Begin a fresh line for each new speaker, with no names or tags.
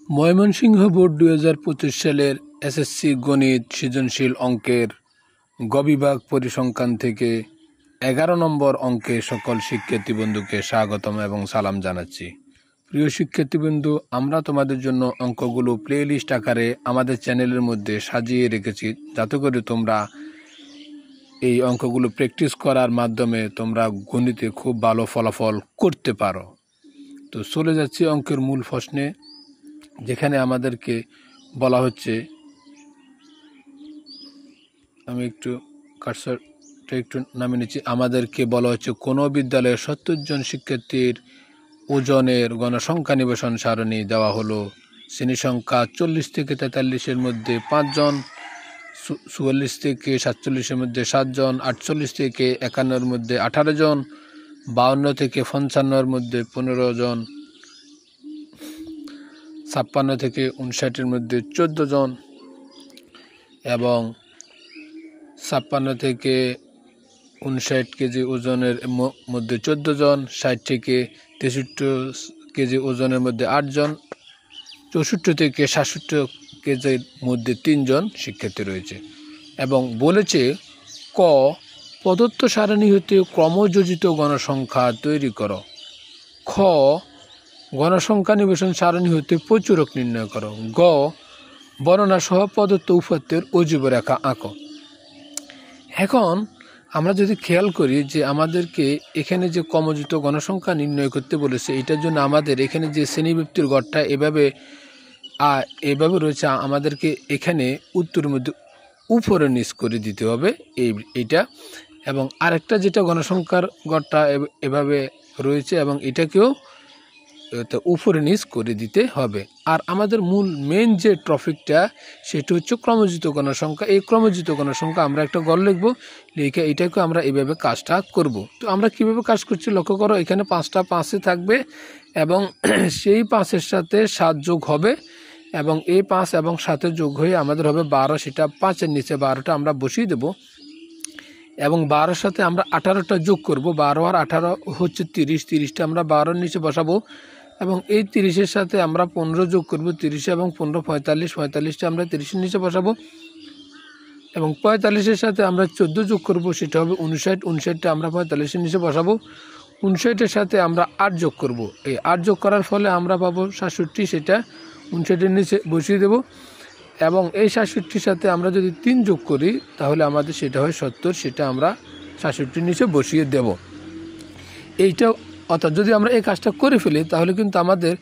Mymensingh board ২০২৫ সালের SSC গণিত সৃজনশীল অঙ্কের গ বিভাগ পরিসংখ্যান থেকে ১১ নম্বর অঙ্কে সকল শিক্ষার্থী বন্ধুকে স্বাগতম এবং সালাম জানাচ্ছি। প্রিয় শিক্ষার্থী বন্ধু, আমরা তোমাদের জন্য অঙ্কগুলো প্লেলিস্ট আকারে আমাদের চ্যানেলের মধ্যে সাজিয়ে রেখেছি, যাতে করে তোমরা এই অঙ্কগুলো প্র্যাকটিস করার মাধ্যমে তোমরা গণিতে খুব ভালো ফলাফল করতে পারো। তো চলে যাচ্ছি অঙ্কের মূল প্রশ্নে, যেখানে আমাদেরকে বলা হচ্ছে, আমি একটু কার্সরটা একটু নামিয়ে নিচ্ছি। আমাদেরকে বলা হচ্ছে কোনো বিদ্যালয়ে ৭০ জন শিক্ষার্থীর ওজনের গণসংখ্যা নিবেশন সারণী দেওয়া হলো। শ্রেণী সংখ্যা ৪০ থেকে ৪৩-এর মধ্যে ৫ জন, ৪৪ থেকে ৪৭-এর মধ্যে ৭ জন, ৪৮ থেকে ৫১-এর মধ্যে ১৮ জন, ৫২ থেকে ৫৫-এর মধ্যে ১৫ জন, ৫৬ থেকে ৫৯-এর মধ্যে ১৪ জন এবং ৫৬ থেকে ৫৯ কেজি ওজনের মধ্যে ১৪ জন, ৬০ থেকে ৬৩ কেজি ওজনের মধ্যে ৮ জন, ৬৪ থেকে ৬৭ কেজির মধ্যে ৩ জন শিক্ষার্থী রয়েছে। এবং বলেছে ক, প্রদত্ত সারণী হতে ক্রমযোজিত গণসংখ্যা তৈরি করো। খ, গণসংখ্যা নিবেশন সারণী হতে প্রচুরক নির্ণয় করো। গ, বর্ণনা সহ প্রদত্ত উপাত্তের অজীব রেখা আঁকো। এখন আমরা যদি খেয়াল করি যে আমাদেরকে এখানে যে ক্রমযুক্ত গণসংখ্যা নির্ণয় করতে বলেছে, এটার জন্য আমাদের এখানে যে শ্রেণীব্যক্তির গড়টা এভাবে রয়েছে, আমাদেরকে এখানে উত্তরের মধ্যে উপরে নিচ করে দিতে হবে এইটা, এবং আরেকটা যেটা গণসংখ্যার গড়টা এভাবে রয়েছে এবং এটাকেও উপরে নিচ করে দিতে হবে। আর আমাদের মূল মেন যে টপিকটা সেটা হচ্ছে ক্রমযুক্ত গণসংখ্যা। এই ক্রমযুক্ত গণসংখ্যা আমরা একটা গড় লিখব, লিখে এটাকে আমরা এইভাবে কাজটা করব। তো আমরা কিভাবে কাজ করছি লক্ষ্য করো, এখানে 5টা 5-এ থাকবে এবং সেই 5-এর সাথে 7 যোগ হবে এবং এই 5 এবং 7 যোগ হয়ে আমাদের হবে 12। সেটা 5-এর নিচে 12টা আমরা বসিয়ে দেব এবং 12-এর সাথে আমরা 18টা যোগ করব। 12 আর 18 হচ্ছে 30, 30টা আমরা 12-এর নিচে বসাবো এবং এই 30-এর সাথে আমরা 15 যোগ করব। 30 এবং 15 45, 45টা আমরা 30-এর নিচে বসাবো এবং 45-এর সাথে আমরা 14 যোগ করব, সেটা হবে 59, 59টা আমরা 45-এর নিচে বসাবো। 59-এর সাথে আমরা 8 যোগ করব। এই 8 যোগ করার ফলে আমরা পাবো 67, সেটা 59-এর নিচে বসিয়ে দেব এবং এই 67-এর সাথে আমরা যদি 3 যোগ করি তাহলে আমাদের সেটা হয় 70, সেটা আমরা 67-এর নিচে বসিয়ে দেব। এইটা অর্থাৎ যদি আমরা এই কাজটা করে ফেলি তাহলে কিন্তু আমাদের